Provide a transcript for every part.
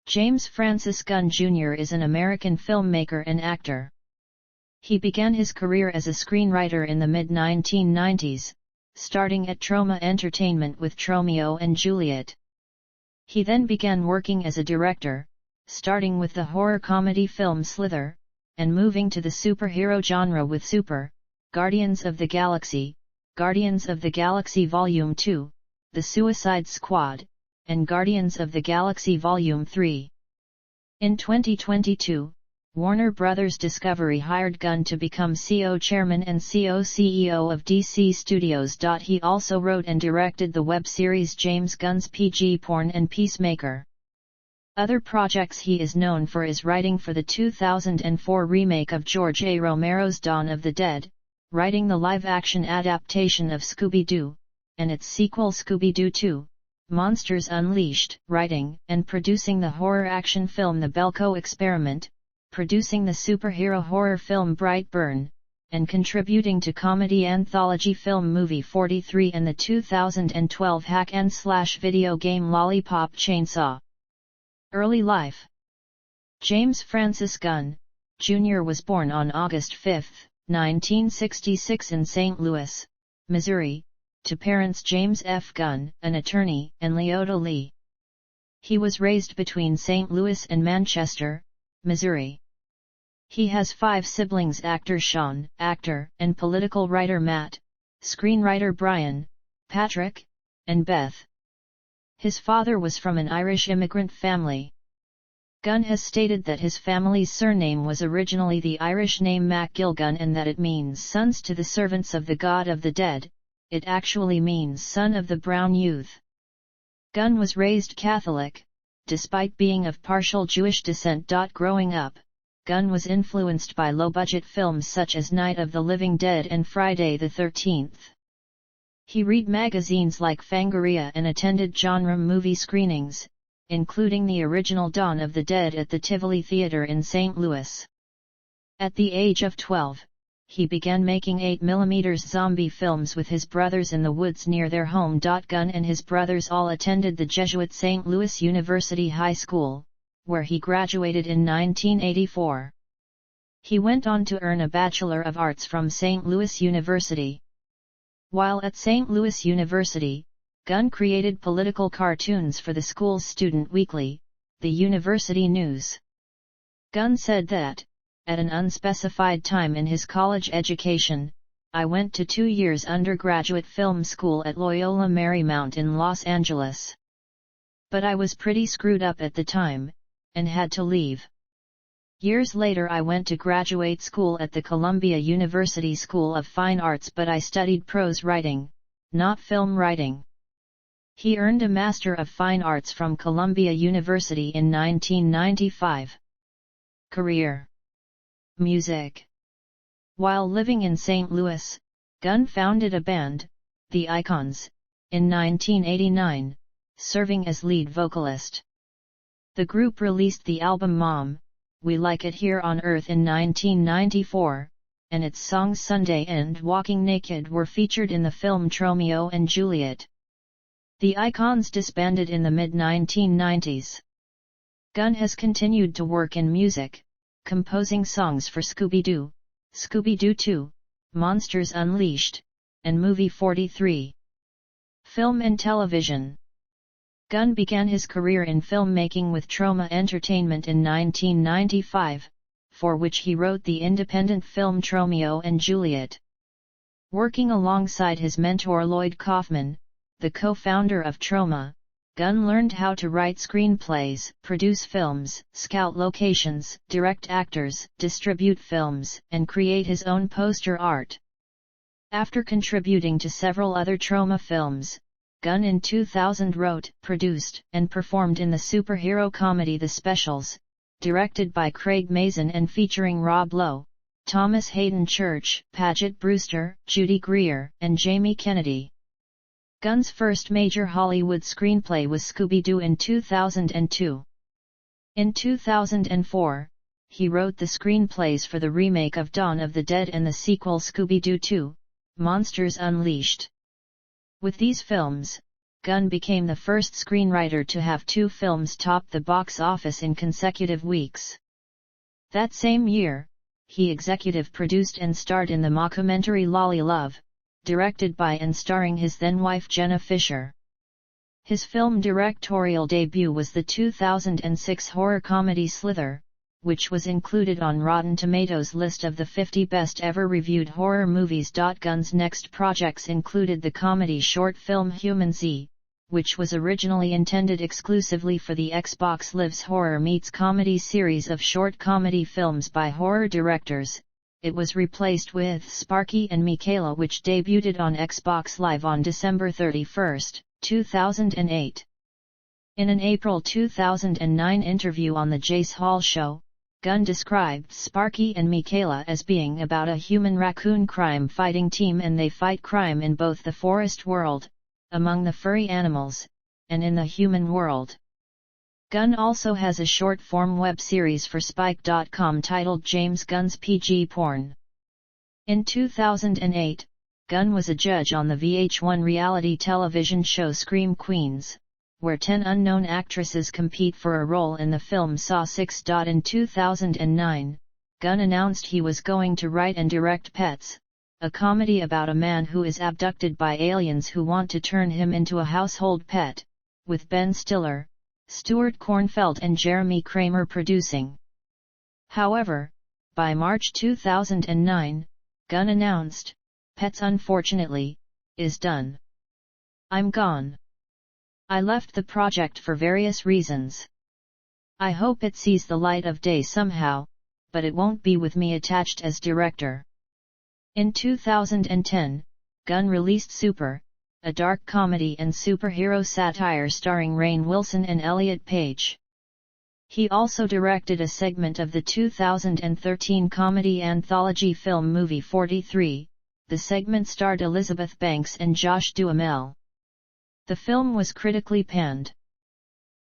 James Francis Gunn Jr. is an American filmmaker and actor. He began his career as a screenwriter in the mid-1990s, starting at Troma Entertainment with Tromeo and Juliet. He then began working as a director, starting with the horror comedy film Slither, and moving to the superhero genre with Super, Guardians of the Galaxy, Guardians of the Galaxy Volume 2, The Suicide Squad, and Guardians of the Galaxy Volume 3. In 2022, Warner Bros. Discovery hired Gunn to become co-chairman and co-CEO of DC Studios. He also wrote and directed the web series James Gunn's PG Porn and Peacemaker. Other projects he is known for is writing for the 2004 remake of George A. Romero's Dawn of the Dead, writing the live-action adaptation of Scooby-Doo, and its sequel Scooby-Doo 2, Monsters Unleashed, writing and producing the horror action film The Belko Experiment, producing the superhero horror film Brightburn, and contributing to comedy anthology film Movie 43 and the 2012 hack-and-slash video game Lollipop Chainsaw. Early life. James Francis Gunn, Jr. was born on August 5, 1966 in St. Louis, Missouri, to parents James F. Gunn, an attorney, and Leota Lee. He was raised between St. Louis and Manchester, Missouri. He has 5 siblings: actor Sean, actor and political writer Matt, screenwriter Brian, Patrick, and Beth. His father was from an Irish immigrant family. Gunn has stated that his family's surname was originally the Irish name MacGilgun and that it means sons to the servants of the god of the dead. It actually means son of the brown youth. Gunn was raised Catholic, despite being of partial Jewish descent. Growing up, Gunn was influenced by low-budget films such as Night of the Living Dead and Friday the 13th. He read magazines like Fangoria and attended genre movie screenings, including the original Dawn of the Dead at the Tivoli Theater in St. Louis. At the age of 12, he began making 8mm zombie films with his brothers in the woods near their home. Gunn and his brothers all attended the Jesuit St. Louis University High School, where he graduated in 1984. He went on to earn a Bachelor of Arts from St. Louis University. While at St. Louis University, Gunn created political cartoons for the school's student weekly, the University News. Gunn said that, at an unspecified time in his college education, I went to 2 years undergraduate film school at Loyola Marymount in Los Angeles. But I was pretty screwed up at the time, and had to leave. Years later I went to graduate school at the Columbia University School of Fine Arts, but I studied prose writing, not film writing. He earned a Master of Fine Arts from Columbia University in 1995. Career. Music. While living in St. Louis, Gunn founded a band, The Icons, in 1989, serving as lead vocalist. The group released the album Mom, We Like It Here on Earth in 1994, and its songs Sunday and Walking Naked were featured in the film Tromeo and Juliet. The Icons disbanded in the mid-1990s. Gunn has continued to work in music, composing songs for Scooby-Doo, Scooby-Doo 2, Monsters Unleashed, and Movie 43. Film and television. Gunn began his career in filmmaking with Troma Entertainment in 1995, for which he wrote the independent film Tromeo and Juliet. Working alongside his mentor Lloyd Kaufman, the co-founder of Troma, Gunn learned how to write screenplays, produce films, scout locations, direct actors, distribute films, and create his own poster art. After contributing to several other Troma films, Gunn in 2000 wrote, produced, and performed in the superhero comedy The Specials, directed by Craig Mazin and featuring Rob Lowe, Thomas Hayden Church, Paget Brewster, Judy Greer, and Jamie Kennedy. Gunn's first major Hollywood screenplay was Scooby-Doo in 2002. In 2004, he wrote the screenplays for the remake of Dawn of the Dead and the sequel Scooby-Doo 2, Monsters Unleashed. With these films, Gunn became the first screenwriter to have 2 films top the box office in consecutive weeks. That same year, he executive produced and starred in the mockumentary Lolly Love, directed by and starring his then-wife Jenna Fischer. His film directorial debut was the 2006 horror comedy Slither, which was included on Rotten Tomatoes' list of the 50 best ever reviewed horror movies. Gunn's next projects included the comedy short film Human Z, which was originally intended exclusively for the Xbox Live's Horror Meets Comedy series of short comedy films by horror directors. It was replaced with Sparky and Michaela, which debuted on Xbox Live on December 31, 2008. In an April 2009 interview on The Jace Hall Show, Gunn described Sparky and Michaela as being about a human-raccoon crime-fighting team, and they fight crime in both the forest world, among the furry animals, and in the human world. Gunn also has a short-form web series for Spike.com titled James Gunn's PG Porn. In 2008, Gunn was a judge on the VH1 reality television show Scream Queens, where 10 unknown actresses compete for a role in the film Saw 6. In 2009, Gunn announced he was going to write and direct Pets, a comedy about a man who is abducted by aliens who want to turn him into a household pet, with Ben Stiller, Stuart Cornfeld and Jeremy Kramer producing. However, by March 2009, Gunn announced, "Pets unfortunately, is done. I'm gone. I left the project for various reasons. I hope it sees the light of day somehow, but it won't be with me attached as director." In 2010, Gunn released Super, a dark comedy and superhero satire starring Rainn Wilson and Elliot Page. He also directed a segment of the 2013 comedy anthology film Movie 43. The segment starred Elizabeth Banks and Josh Duhamel. The film was critically panned.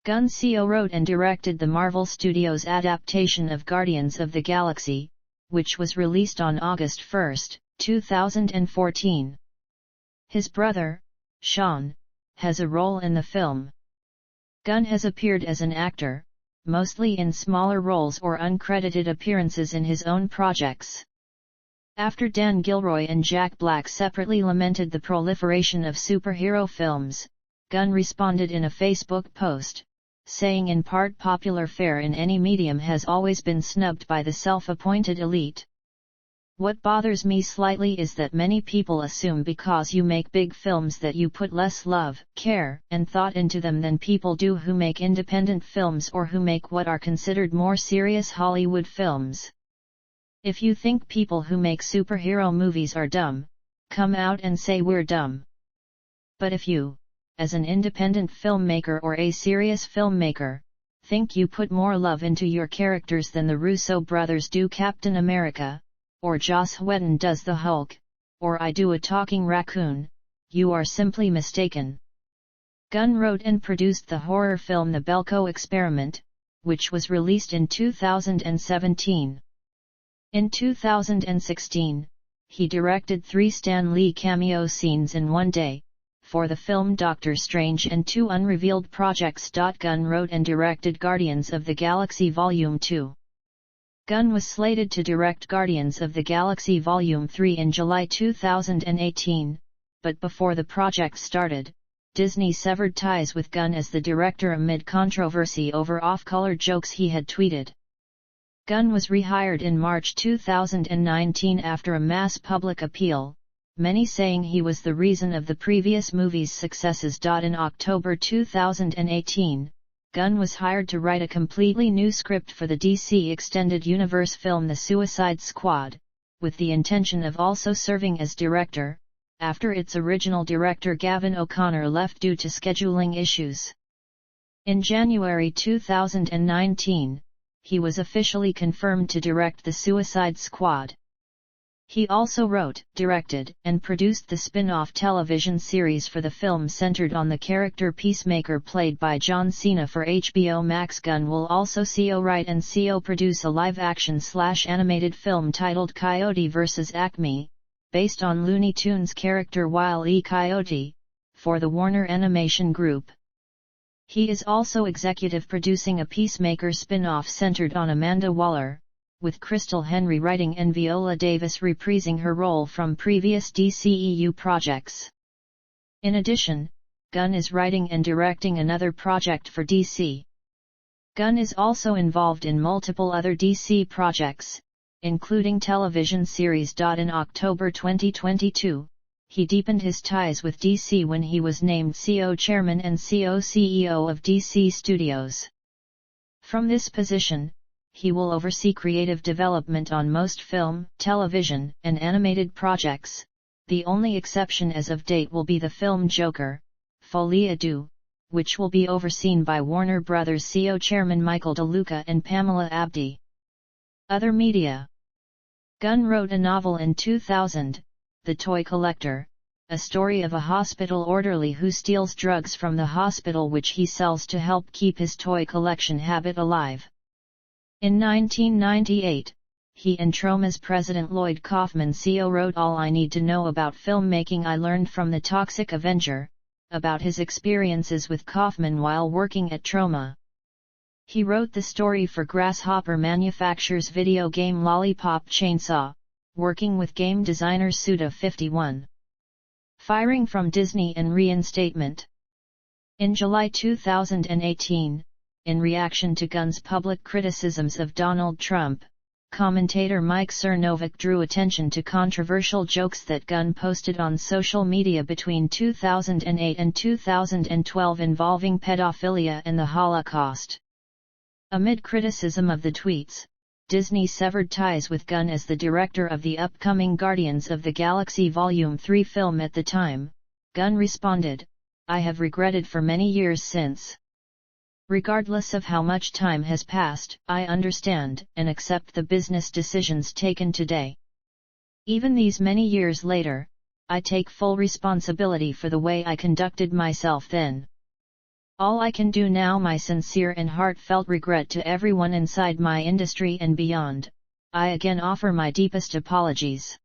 Gunn co-wrote and directed the Marvel Studios adaptation of Guardians of the Galaxy, which was released on August 1, 2014. His brother, Sean, has a role in the film. Gunn has appeared as an actor, mostly in smaller roles or uncredited appearances in his own projects. After Dan Gilroy and Jack Black separately lamented the proliferation of superhero films, Gunn responded in a Facebook post, saying in part, "Popular fare in any medium has always been snubbed by the self-appointed elite. What bothers me slightly is that many people assume because you make big films that you put less love, care, and thought into them than people do who make independent films or who make what are considered more serious Hollywood films. If you think people who make superhero movies are dumb, come out and say we're dumb. But if you, as an independent filmmaker or a serious filmmaker, think you put more love into your characters than the Russo brothers do Captain America, or Joss Whedon does the Hulk, or I do a talking raccoon, you are simply mistaken." Gunn wrote and produced the horror film The Belko Experiment, which was released in 2017. In 2016, he directed 3 Stan Lee cameo scenes in one day, for the film Doctor Strange and 2 unrevealed projects. Gunn wrote and directed Guardians of the Galaxy Volume 2. Gunn was slated to direct Guardians of the Galaxy Volume 3 in July 2018, but before the project started, Disney severed ties with Gunn as the director amid controversy over off-color jokes he had tweeted. Gunn was rehired in March 2019 after a mass public appeal, many saying he was the reason of the previous movie's successes. In October 2018, Gunn was hired to write a completely new script for the DC Extended Universe film The Suicide Squad, with the intention of also serving as director, after its original director Gavin O'Connor left due to scheduling issues. In January 2019, he was officially confirmed to direct The Suicide Squad. He also wrote, directed, and produced the spin-off television series for the film centered on the character Peacemaker played by John Cena for HBO Max. Gunn will also co-write and co-produce a live-action/animated film titled Coyote vs. Acme, based on Looney Tunes character Wile E. Coyote, for the Warner Animation Group. He is also executive producing a Peacemaker spin-off centered on Amanda Waller, with Crystal Henry writing and Viola Davis reprising her role from previous DCEU projects. In addition, Gunn is writing and directing another project for DC. Gunn is also involved in multiple other DC projects, including television series. In October 2022, he deepened his ties with DC when he was named CO Chairman and CEO of DC Studios. From this position, he will oversee creative development on most film, television, and animated projects. The only exception as of date will be the film Joker, Folie à Deux, which will be overseen by Warner Bros. CO Chairman Michael DeLuca and Pamela Abdi. Other media. Gunn wrote a novel in 2000, The Toy Collector, a story of a hospital orderly who steals drugs from the hospital which he sells to help keep his toy collection habit alive. In 1998, he and Troma's president Lloyd Kaufman CO wrote All I Need to Know About Filmmaking I Learned from the Toxic Avenger, about his experiences with Kaufman while working at Troma. He wrote the story for Grasshopper Manufacture's video game Lollipop Chainsaw, working with game designer Suda51. Firing from Disney and reinstatement. In July 2018, in reaction to Gunn's public criticisms of Donald Trump, commentator Mike Cernovic drew attention to controversial jokes that Gunn posted on social media between 2008 and 2012 involving pedophilia and the Holocaust. Amid criticism of the tweets, Disney severed ties with Gunn as the director of the upcoming Guardians of the Galaxy Volume 3 film at the time. Gunn responded, "I have regretted for many years since. Regardless of how much time has passed, I understand and accept the business decisions taken today. Even these many years later, I take full responsibility for the way I conducted myself then. All I can do now, my sincere and heartfelt regret to everyone inside my industry and beyond, I again offer my deepest apologies."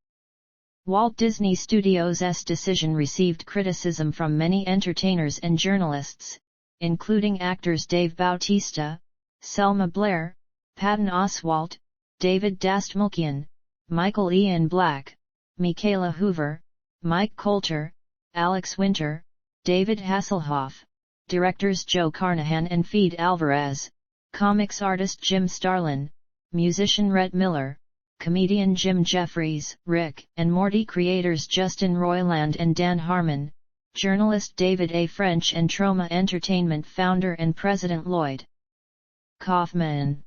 Walt Disney Studios' decision received criticism from many entertainers and journalists, including actors Dave Bautista, Selma Blair, Patton Oswalt, David Dastmalchian, Michael Ian Black, Michaela Hoover, Mike Coulter, Alex Winter, David Hasselhoff, directors Joe Carnahan and Fede Alvarez, comics artist Jim Starlin, musician Rhett Miller, comedian Jim Jeffries, Rick and Morty creators Justin Roiland and Dan Harmon, journalist David A. French and Troma Entertainment founder and president Lloyd Kaufman.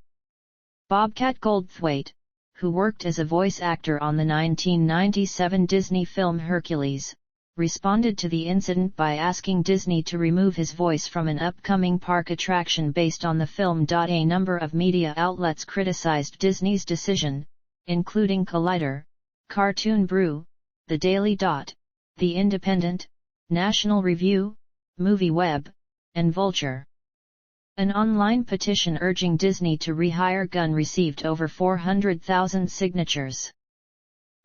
Bobcat Goldthwait, who worked as a voice actor on the 1997 Disney film Hercules, responded to the incident by asking Disney to remove his voice from an upcoming park attraction based on the film. A number of media outlets criticized Disney's decision, including Collider, Cartoon Brew, The Daily Dot, The Independent, National Review, MovieWeb, and Vulture. An online petition urging Disney to rehire Gunn received over 400,000 signatures.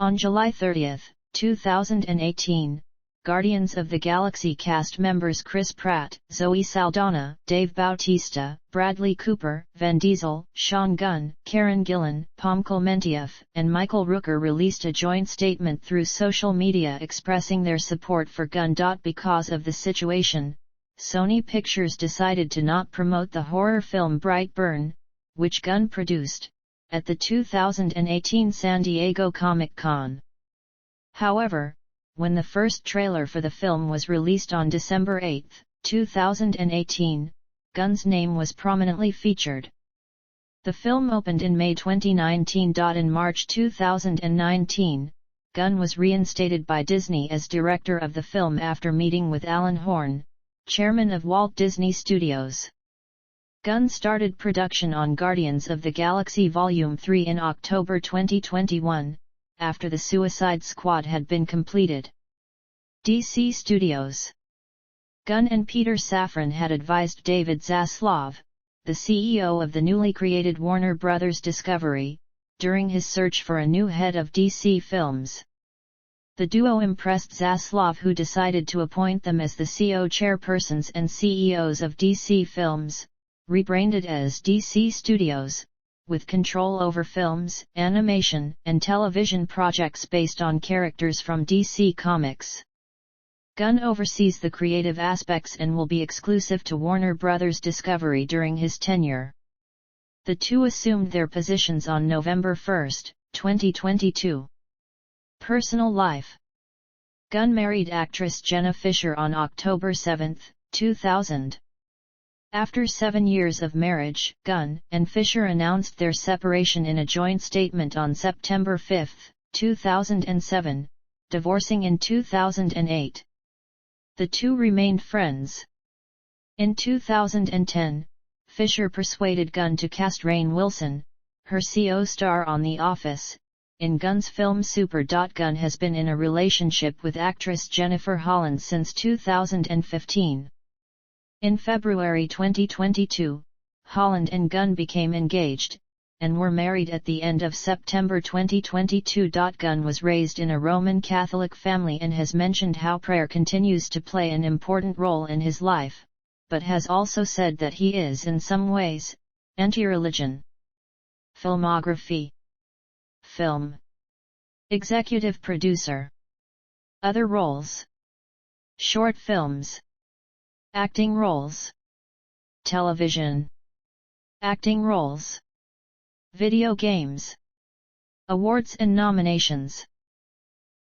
On July 30, 2018, Guardians of the Galaxy cast members Chris Pratt, Zoe Saldana, Dave Bautista, Bradley Cooper, Vin Diesel, Sean Gunn, Karen Gillan, Pom Klementieff, and Michael Rooker released a joint statement through social media expressing their support for Gunn. Because of the situation, Sony Pictures decided to not promote the horror film Brightburn, which Gunn produced, at the 2018 San Diego Comic-Con. However, when the first trailer for the film was released on December 8, 2018, Gunn's name was prominently featured. The film opened in May 2019. In March 2019, Gunn was reinstated by Disney as director of the film after meeting with Alan Horn, chairman of Walt Disney Studios. Gunn started production on Guardians of the Galaxy Volume 3 in October 2021, after the Suicide Squad had been completed. DC Studios. Gunn and Peter Safran had advised David Zaslav, the CEO of the newly created Warner Bros. Discovery, during his search for a new head of DC Films. The duo impressed Zaslav, who decided to appoint them as the CO chairpersons and CEOs of DC Films, rebranded as DC Studios, with control over films, animation, and television projects based on characters from DC Comics. Gunn oversees the creative aspects and will be exclusive to Warner Bros. Discovery during his tenure. The two assumed their positions on November 1, 2022. Personal life. Gunn married actress Jenna Fisher on October 7, 2000. After 7 years of marriage, Gunn and Fisher announced their separation in a joint statement on September 5, 2007, divorcing in 2008. The two remained friends. In 2010, Fisher persuaded Gunn to cast Rainn Wilson, her CO star on The Office, in Gunn's film Super. Gunn has been in a relationship with actress Jennifer Holland since 2015. In February 2022, Holland and Gunn became engaged, and were married at the end of September 2022. Gunn was raised in a Roman Catholic family and has mentioned how prayer continues to play an important role in his life, but has also said that he is in some ways anti-religion. Filmography. Film. Executive producer. Other roles. Short films. Acting roles. Television. Acting roles. Video games. Awards and nominations.